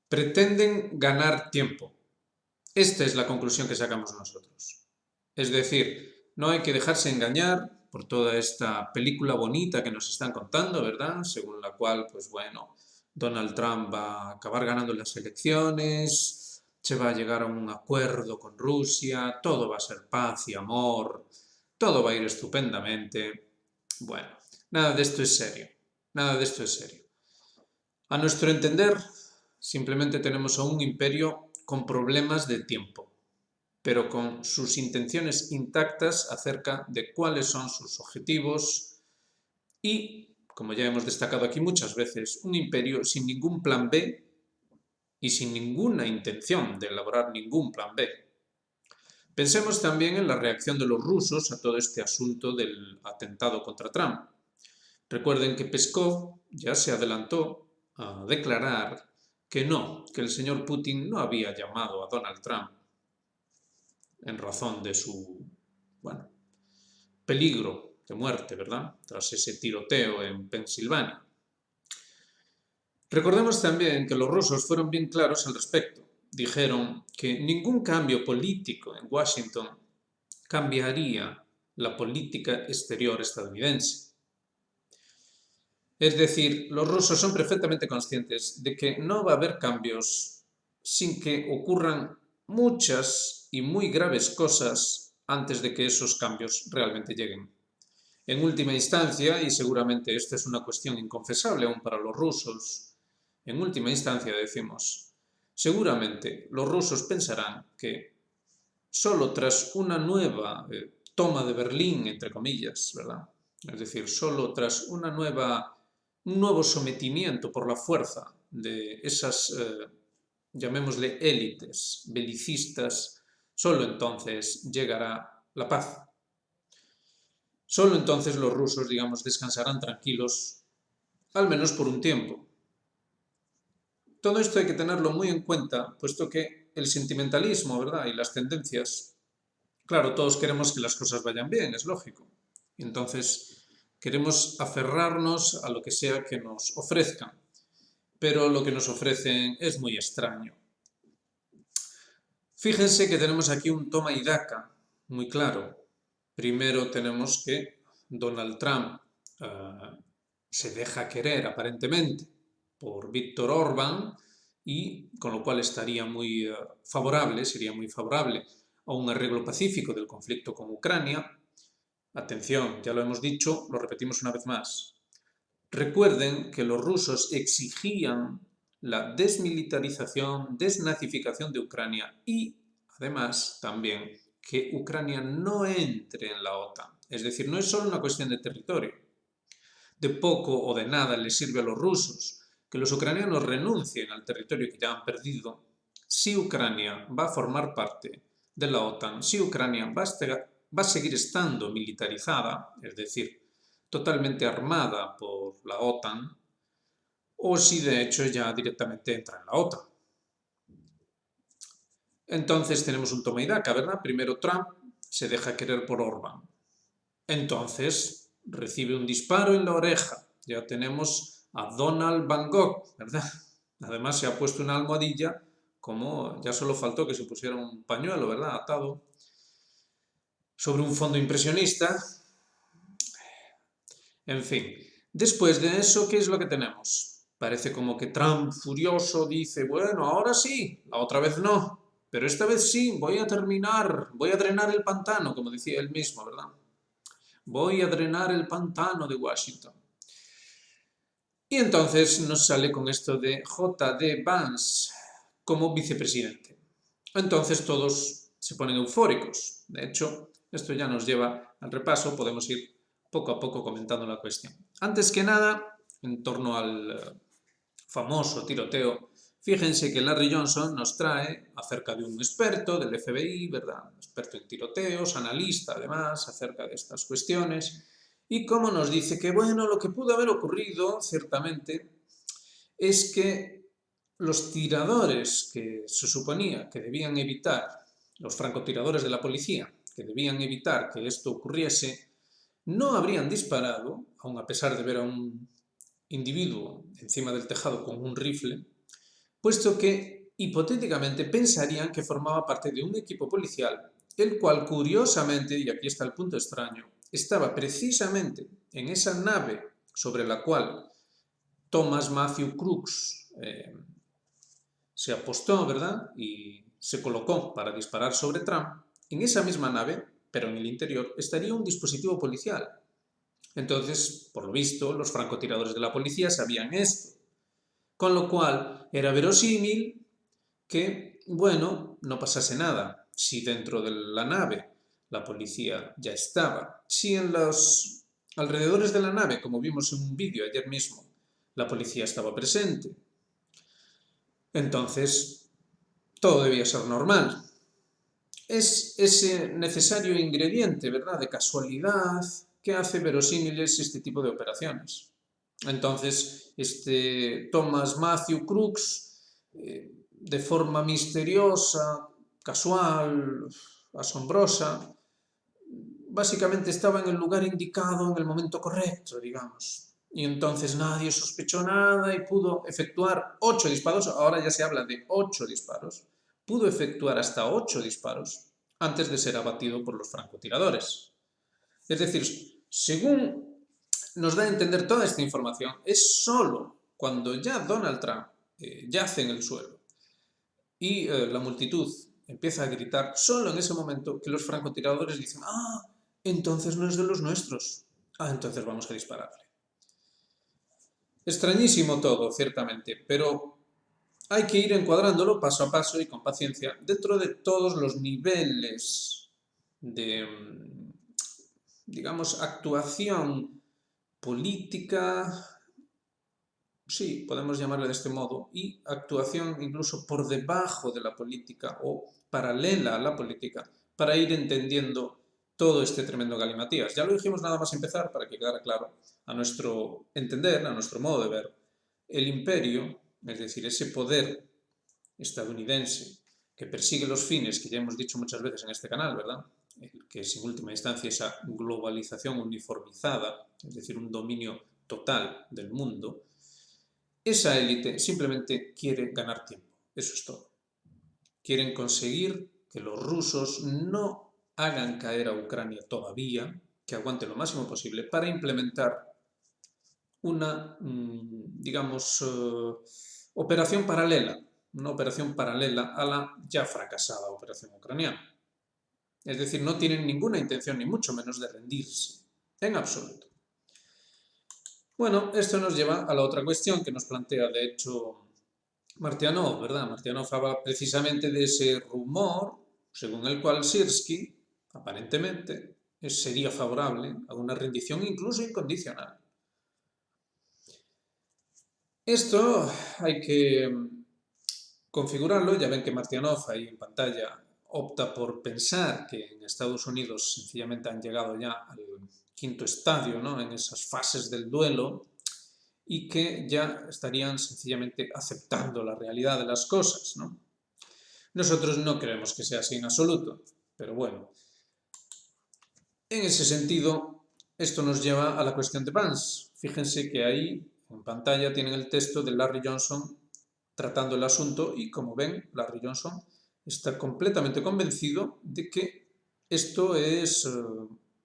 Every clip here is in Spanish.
Pretenden ganar tiempo. Esta es la conclusión que sacamos nosotros. Es decir, no hay que dejarse engañar por toda esta película bonita que nos están contando, ¿verdad? Según la cual, pues bueno, Donald Trump va a acabar ganando las elecciones, se va a llegar a un acuerdo con Rusia, todo va a ser paz y amor, todo va a ir estupendamente. Bueno, nada de esto es serio, nada de esto es serio. A nuestro entender, simplemente tenemos a un imperio con problemas de tiempo, pero con sus intenciones intactas acerca de cuáles son sus objetivos y, como ya hemos destacado aquí muchas veces, un imperio sin ningún plan B y sin ninguna intención de elaborar ningún plan B. Pensemos también en la reacción de los rusos a todo este asunto del atentado contra Trump. Recuerden que Peskov ya se adelantó a declarar que el señor Putin no había llamado a Donald Trump en razón de su, bueno, peligro de muerte, ¿verdad? Tras ese tiroteo en Pensilvania. Recordemos también que los rusos fueron bien claros al respecto. Dijeron que ningún cambio político en Washington cambiaría la política exterior estadounidense. Es decir, los rusos son perfectamente conscientes de que no va a haber cambios sin que ocurran muchas y muy graves cosas antes de que esos cambios realmente lleguen. En última instancia, y seguramente esta es una cuestión inconfesable aún para los rusos, en última instancia decimos, seguramente los rusos pensarán que solo tras una nueva toma de Berlín, entre comillas, ¿verdad? Es decir, solo tras un nuevo sometimiento por la fuerza de esas, llamémosle, élites belicistas, solo entonces llegará la paz. Solo entonces los rusos, digamos, descansarán tranquilos, al menos por un tiempo. Todo esto hay que tenerlo muy en cuenta, puesto que el sentimentalismo, ¿verdad? Y las tendencias, claro, todos queremos que las cosas vayan bien, es lógico. Entonces, queremos aferrarnos a lo que sea que nos ofrezcan, pero lo que nos ofrecen es muy extraño. Fíjense que tenemos aquí un toma y daca muy claro. Primero tenemos que Donald Trump se deja querer aparentemente por Víctor Orbán y con lo cual estaría muy favorable, sería muy favorable a un arreglo pacífico del conflicto con Ucrania. Atención, ya lo hemos dicho, lo repetimos una vez más. Recuerden que los rusos exigían la desmilitarización, desnazificación de Ucrania y, además, también que Ucrania no entre en la OTAN. Es decir, no es solo una cuestión de territorio. De poco o de nada les sirve a los rusos que los ucranianos renuncien al territorio que ya han perdido si Ucrania va a formar parte de la OTAN, si Ucrania va a seguir estando militarizada, es decir, totalmente armada por la OTAN, o si de hecho ya directamente entra en la OTAN. Entonces tenemos un toma y daca, ¿verdad? Primero Trump se deja querer por Orbán. Entonces recibe un disparo en la oreja. Ya tenemos a Donald Van Gogh, ¿verdad? Además se ha puesto una almohadilla, como ya solo faltó que se pusiera un pañuelo, ¿verdad? Atado sobre un fondo impresionista. En fin, después de eso, ¿qué es lo que tenemos? Parece como que Trump, furioso, dice, bueno, ahora sí, la otra vez no, pero esta vez sí, voy a terminar, voy a drenar el pantano, como decía él mismo, ¿verdad? Voy a drenar el pantano de Washington. Y entonces nos sale con esto de J.D. Vance como vicepresidente. Entonces todos se ponen eufóricos. De hecho, esto ya nos lleva al repaso, podemos ir poco a poco comentando la cuestión. Antes que nada, en torno al famoso tiroteo, fíjense que Larry Johnson nos trae acerca de un experto del FBI, ¿verdad? Un experto en tiroteos, analista además, acerca de estas cuestiones, y cómo nos dice que, bueno, lo que pudo haber ocurrido, ciertamente, es que los tiradores que se suponía que debían evitar, los francotiradores de la policía, que debían evitar que esto ocurriese, no habrían disparado, aun a pesar de ver a un individuo encima del tejado con un rifle, puesto que hipotéticamente pensarían que formaba parte de un equipo policial, el cual curiosamente, y aquí está el punto extraño, estaba precisamente en esa nave sobre la cual Thomas Matthew Crooks se apostó, ¿verdad? Y se colocó para disparar sobre Trump. En esa misma nave, pero en el interior, estaría un dispositivo policial. Entonces, por lo visto, los francotiradores de la policía sabían esto. Con lo cual, era verosímil que, bueno, no pasase nada. Si dentro de la nave la policía ya estaba, si en los alrededores de la nave, como vimos en un vídeo ayer mismo, la policía estaba presente, entonces todo debía ser normal. Es ese necesario ingrediente, ¿verdad?, de casualidad que hace verosímiles este tipo de operaciones. Entonces, Thomas Matthew Crooks, de forma misteriosa, casual, asombrosa, básicamente estaba en el lugar indicado en el momento correcto, digamos. Y entonces nadie sospechó nada y pudo efectuar 8 disparos, ahora ya se habla de 8 disparos, pudo efectuar hasta 8 disparos antes de ser abatido por los francotiradores. Es decir, según nos da a entender toda esta información, es solo cuando ya Donald Trump yace en el suelo y la multitud empieza a gritar, solo en ese momento que los francotiradores dicen, entonces no es de los nuestros, entonces vamos a dispararle. Extrañísimo todo, ciertamente, pero hay que ir encuadrándolo paso a paso y con paciencia dentro de todos los niveles de, digamos, actuación política, sí, podemos llamarle de este modo, y actuación incluso por debajo de la política o paralela a la política, para ir entendiendo todo este tremendo galimatías. Ya lo dijimos nada más empezar, para que quedara claro, a nuestro entender, a nuestro modo de ver, el imperio, es decir, ese poder estadounidense que persigue los fines que ya hemos dicho muchas veces en este canal, ¿verdad? Que es en última instancia esa globalización uniformizada, es decir, un dominio total del mundo, esa élite simplemente quiere ganar tiempo, eso es todo. Quieren conseguir que los rusos no hagan caer a Ucrania todavía, que aguanten lo máximo posible para implementar una, digamos, operación paralela, una operación paralela a la ya fracasada operación ucraniana. Es decir, no tienen ninguna intención, ni mucho menos, de rendirse, en absoluto. Bueno, esto nos lleva a la otra cuestión que nos plantea, de hecho, Martianov, ¿verdad? Martianov habla precisamente de ese rumor según el cual Sirski, aparentemente, sería favorable a una rendición incluso incondicional. Esto hay que configurarlo, ya ven que Martianov ahí en pantalla opta por pensar que en Estados Unidos sencillamente han llegado ya al quinto estadio, ¿no?, en esas fases del duelo, y que ya estarían sencillamente aceptando la realidad de las cosas, ¿no? Nosotros no creemos que sea así en absoluto, pero bueno. En ese sentido, esto nos lleva a la cuestión de Vance. Fíjense que ahí en pantalla tienen el texto de Larry Johnson tratando el asunto y, como ven, Larry Johnson está completamente convencido de que esto es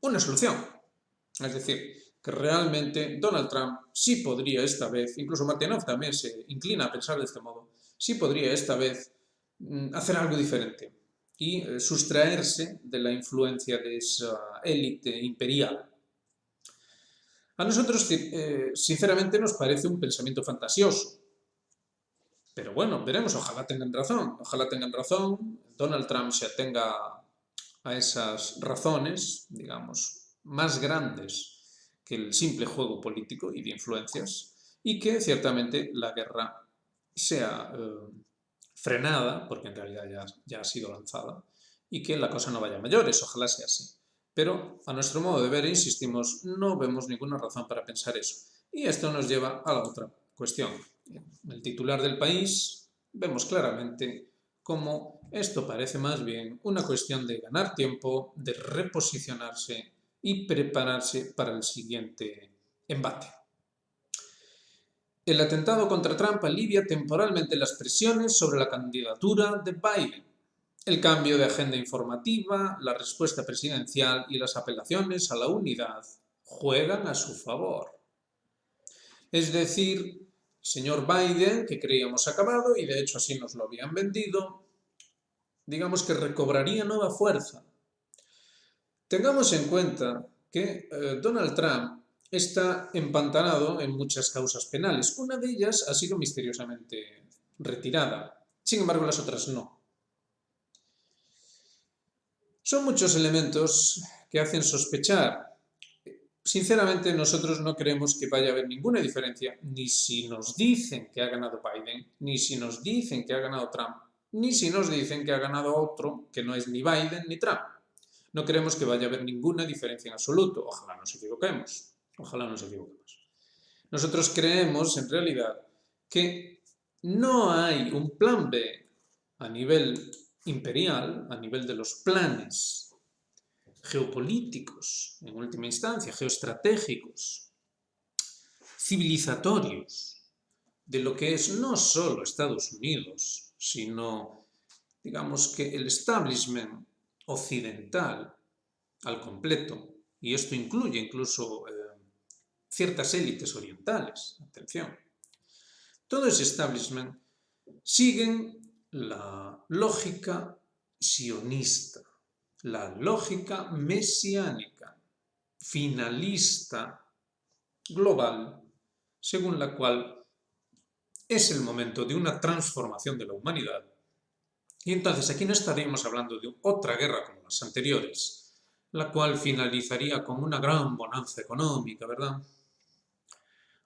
una solución. Es decir, que realmente Donald Trump sí podría esta vez, incluso Martinov también se inclina a pensar de este modo, sí podría esta vez hacer algo diferente y sustraerse de la influencia de esa élite imperial. A nosotros, sinceramente, nos parece un pensamiento fantasioso. Pero bueno, veremos, ojalá tengan razón, Donald Trump se atenga a esas razones, digamos, más grandes que el simple juego político y de influencias, y que ciertamente la guerra sea frenada, porque en realidad ya ha sido lanzada, y que la cosa no vaya a mayores, ojalá sea así. Pero a nuestro modo de ver, insistimos, no vemos ninguna razón para pensar eso. Y esto nos lleva a la otra cuestión. En el titular del País vemos claramente cómo esto parece más bien una cuestión de ganar tiempo, de reposicionarse y prepararse para el siguiente embate. El atentado contra Trump alivia temporalmente las presiones sobre la candidatura de Biden. El cambio de agenda informativa, la respuesta presidencial y las apelaciones a la unidad juegan a su favor. Es decir, el señor Biden, que creíamos acabado, y de hecho así nos lo habían vendido, digamos que recobraría nueva fuerza. Tengamos en cuenta que Donald Trump está empantanado en muchas causas penales. Una de ellas ha sido misteriosamente retirada. Sin embargo, las otras no. Son muchos elementos que hacen sospechar. Sinceramente, nosotros no creemos que vaya a haber ninguna diferencia, ni si nos dicen que ha ganado Biden, ni si nos dicen que ha ganado Trump, ni si nos dicen que ha ganado otro que no es ni Biden ni Trump. No creemos que vaya a haber ninguna diferencia en absoluto. Ojalá nos equivoquemos. Ojalá nos equivoquemos. Nosotros creemos, en realidad, que no hay un plan B a nivel imperial, a nivel de los planes geopolíticos, en última instancia, geoestratégicos, civilizatorios, de lo que es no solo Estados Unidos, sino, digamos que el establishment occidental al completo, y esto incluye incluso ciertas élites orientales, atención. Todo ese establishment siguen la lógica sionista, la lógica mesiánica, finalista, global, según la cual es el momento de una transformación de la humanidad. Y entonces aquí no estaríamos hablando de otra guerra como las anteriores, la cual finalizaría con una gran bonanza económica, ¿verdad?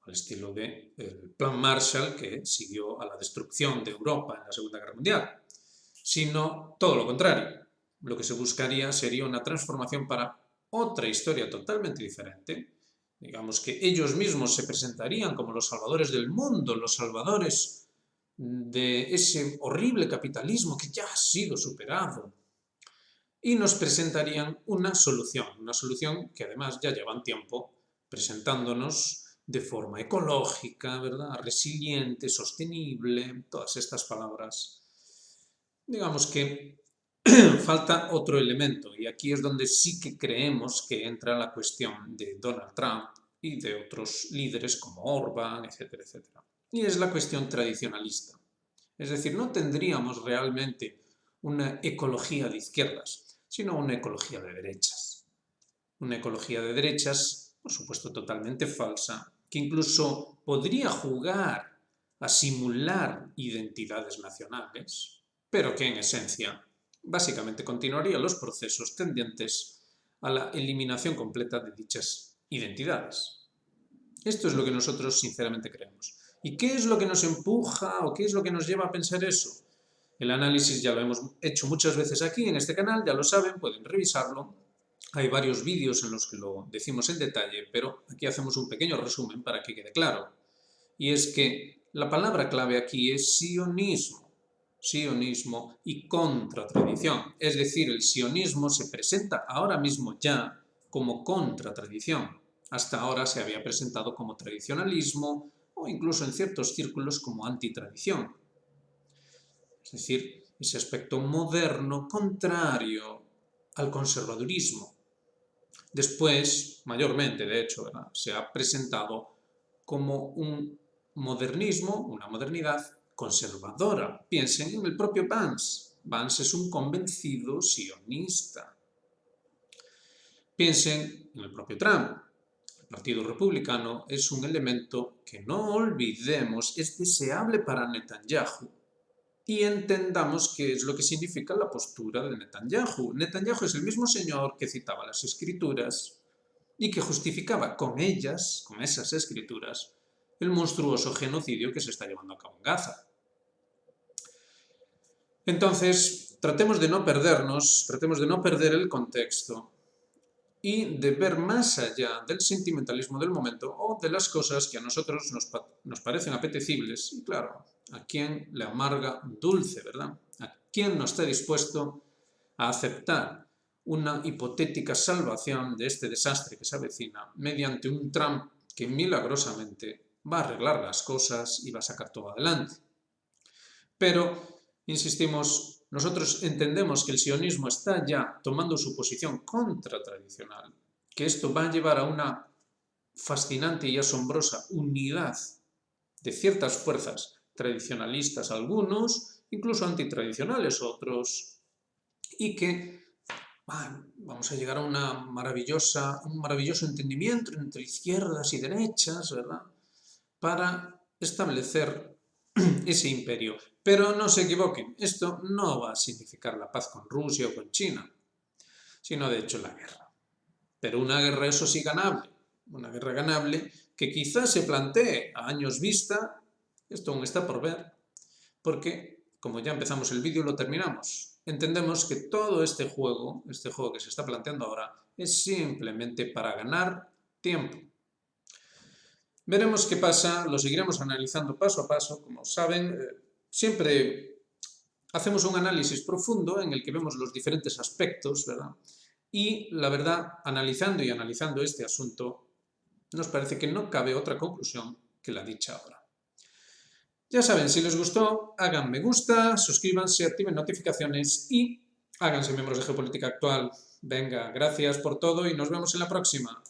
Al estilo del Plan Marshall que siguió a la destrucción de Europa en la Segunda Guerra Mundial, sino todo lo contrario. Lo que se buscaría sería una transformación para otra historia totalmente diferente. Digamos que ellos mismos se presentarían como los salvadores del mundo, los salvadores de ese horrible capitalismo que ya ha sido superado. Y nos presentarían una solución que además ya llevan tiempo presentándonos de forma ecológica, ¿verdad? Resiliente, sostenible, todas estas palabras. Digamos que falta otro elemento y aquí es donde sí que creemos que entra la cuestión de Donald Trump y de otros líderes como Orbán, etcétera, etcétera. Y es la cuestión tradicionalista. Es decir, no tendríamos realmente una ecología de izquierdas, sino una ecología de derechas. Una ecología de derechas, por supuesto, totalmente falsa, que incluso podría jugar a simular identidades nacionales, pero que en esencia básicamente continuaría los procesos tendientes a la eliminación completa de dichas identidades. Esto es lo que nosotros sinceramente creemos. ¿Y qué es lo que nos empuja o qué es lo que nos lleva a pensar eso? El análisis ya lo hemos hecho muchas veces aquí en este canal, ya lo saben, pueden revisarlo. Hay varios vídeos en los que lo decimos en detalle, pero aquí hacemos un pequeño resumen para que quede claro. Y es que la palabra clave aquí es sionismo. Sionismo y contratradición. Es decir, el sionismo se presenta ahora mismo ya como contratradición. Hasta ahora se había presentado como tradicionalismo o incluso en ciertos círculos como antitradición. Es decir, ese aspecto moderno contrario al conservadurismo. Después, mayormente de hecho, ¿verdad?, se ha presentado como un modernismo, una modernidad conservadora. Piensen en el propio Vance. Vance es un convencido sionista. Piensen en el propio Trump. El Partido Republicano es un elemento que no olvidemos, es deseable para Netanyahu. Y entendamos qué es lo que significa la postura de Netanyahu. Netanyahu es el mismo señor que citaba las escrituras y que justificaba con ellas, con esas escrituras, el monstruoso genocidio que se está llevando a cabo en Gaza. Entonces, tratemos de no perdernos, tratemos de no perder el contexto y de ver más allá del sentimentalismo del momento o de las cosas que a nosotros nos parecen apetecibles. Y claro, ¿a quién le amarga dulce, verdad? ¿A quién no está dispuesto a aceptar una hipotética salvación de este desastre que se avecina mediante un Trump que milagrosamente va a arreglar las cosas y va a sacar todo adelante. Pero, insistimos, nosotros entendemos que el sionismo está ya tomando su posición contratradicional, que esto va a llevar a una fascinante y asombrosa unidad de ciertas fuerzas tradicionalistas algunos, incluso antitradicionales otros, y que vamos a llegar a un maravilloso entendimiento entre izquierdas y derechas, ¿verdad? Para establecer ese imperio. Pero no se equivoquen, esto no va a significar la paz con Rusia o con China, sino de hecho la guerra. Pero una guerra, eso sí, ganable. Una guerra ganable que quizás se plantee a años vista, esto aún está por ver, porque, como ya empezamos el vídeo, lo terminamos. Entendemos que todo este juego que se está planteando ahora, es simplemente para ganar tiempo. Veremos qué pasa, lo seguiremos analizando paso a paso. Como saben, siempre hacemos un análisis profundo en el que vemos los diferentes aspectos, ¿verdad? Y la verdad, analizando este asunto, nos parece que no cabe otra conclusión que la dicha ahora. Ya saben, si les gustó, hagan me gusta, suscríbanse, activen notificaciones y háganse miembros de Geopolítica Actual. Venga, gracias por todo y nos vemos en la próxima.